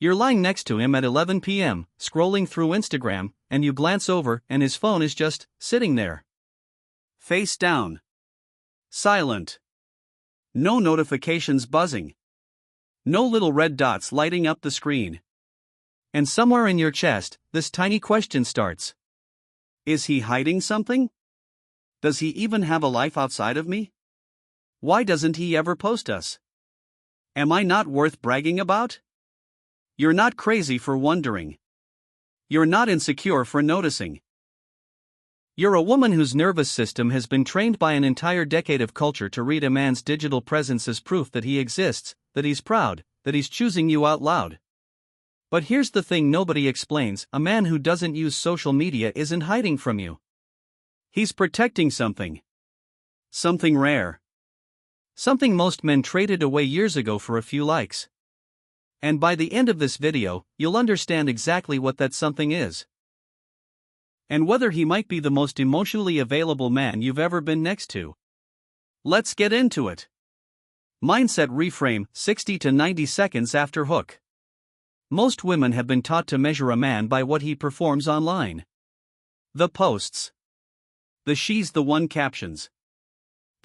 You're lying next to him at 11 p.m., scrolling through Instagram, and you glance over and his phone is just sitting there. Face down. Silent. No notifications buzzing. No little red dots lighting up the screen. And somewhere in your chest, this tiny question starts. Is he hiding something? Does he even have a life outside of me? Why doesn't he ever post us? Am I not worth bragging about? You're not crazy for wondering. You're not insecure for noticing. You're a woman whose nervous system has been trained by an entire decade of culture to read a man's digital presence as proof that he exists, that he's proud, that he's choosing you out loud. But here's the thing nobody explains: a man who doesn't use social media isn't hiding from you. He's protecting something. Something rare. Something most men traded away years ago for a few likes. And by the end of this video, you'll understand exactly what that something is. And whether he might be the most emotionally available man you've ever been next to. Let's get into it. Mindset reframe: 60 to 90 seconds after hook. Most women have been taught to measure a man by what he performs online. The posts. The "she's the one" captions.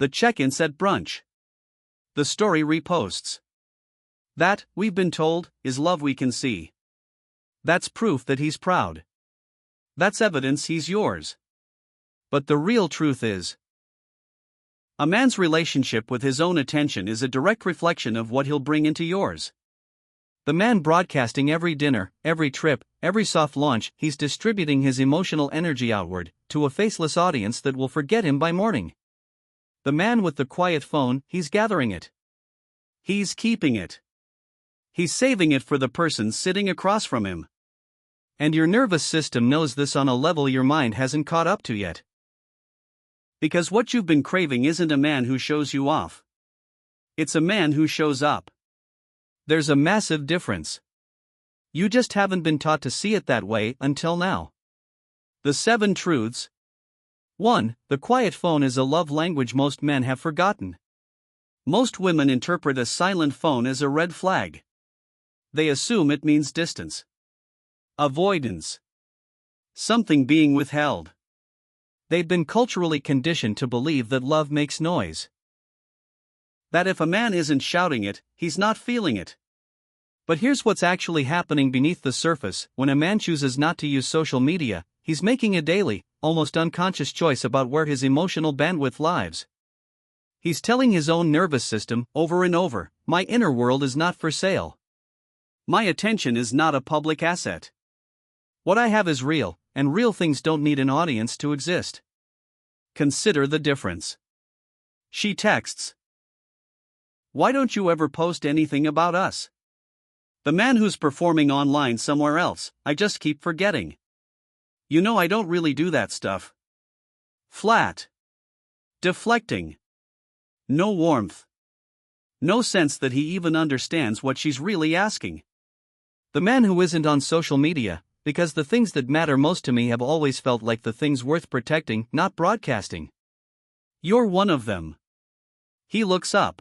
The check-ins at brunch. The story reposts. That, we've been told, is love we can see. That's proof that he's proud. That's evidence he's yours. But the real truth is, a man's relationship with his own attention is a direct reflection of what he'll bring into yours. The man broadcasting every dinner, every trip, every soft launch, he's distributing his emotional energy outward, to a faceless audience that will forget him by morning. The man with the quiet phone, he's gathering it. He's keeping it. He's saving it for the person sitting across from him. And your nervous system knows this on a level your mind hasn't caught up to yet. Because what you've been craving isn't a man who shows you off. It's a man who shows up. There's a massive difference. You just haven't been taught to see it that way until now. The 7 truths. 1. The quiet phone is a love language most men have forgotten. Most women interpret a silent phone as a red flag. They assume it means distance. Avoidance. Something being withheld. They've been culturally conditioned to believe that love makes noise. That if a man isn't shouting it, he's not feeling it. But here's what's actually happening beneath the surface: when a man chooses not to use social media, he's making a daily, almost unconscious choice about where his emotional bandwidth lives. He's telling his own nervous system, over and over, my inner world is not for sale. My attention is not a public asset. What I have is real, and real things don't need an audience to exist. Consider the difference. She texts. Why don't you ever post anything about us? The man who's performing online somewhere else, I just keep forgetting. You know I don't really do that stuff. Flat. Deflecting. No warmth. No sense that he even understands what she's really asking. The man who isn't on social media, because the things that matter most to me have always felt like the things worth protecting, not broadcasting. You're one of them. He looks up.